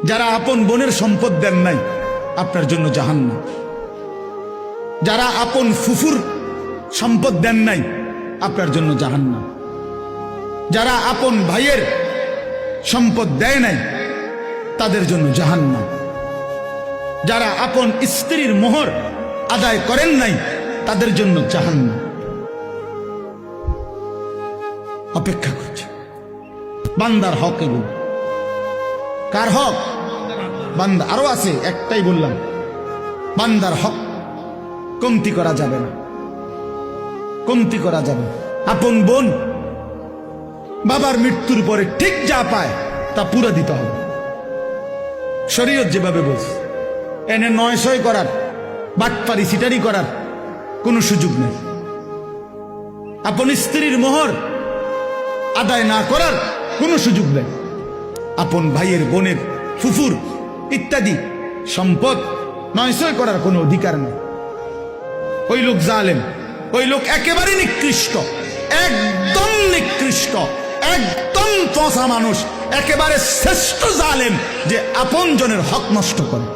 যারা আপন বোনের সম্পদ দেন নাই আপনার জন্য জাহান্নাম। যারা আপন ফুফুর সম্পদ দেন নাই আপনার জন্য জাহান্নাম। যারা আপন ভাইয়ের সম্পদ দেয় নাই তাদের জন্য জাহান্নাম। যারা আপন স্ত্রীর মোহর আদায় করেন নাই তাদের জন্য জাহান্নাম অপেক্ষা করছে। বান্দার হক এগুলো। কার হক? বান্দা। আরো আছে, একটাই বললাম, বান্দার হক কমতি করা যাবে না, কমতি করা যাবে না। আপন বোন বাবার মৃত্যুর পরে ঠিক যা পায় তা পুরো দিতে হবে। শরীয়ত যেভাবে বলছে, এনে নয় ছয় করার, বাটপারি সিটারি করার কোনো সুযোগ নেই। আপন স্ত্রীর মোহর আদায় না করার কোনো সুযোগ নেই। আপন ভাইয়ের, বোনের, ফুফুর ইত্যাদি সম্পদ নয়ছয় করার কোনো অধিকার নেই। ওই লোক জালেম, ওই লোক একেবারে নিকৃষ্ট, একদম নিকৃষ্ট, একদম পচা মানুষ, একেবারে শ্রেষ্ঠ জালেম যে আপন জনের হক নষ্ট করে।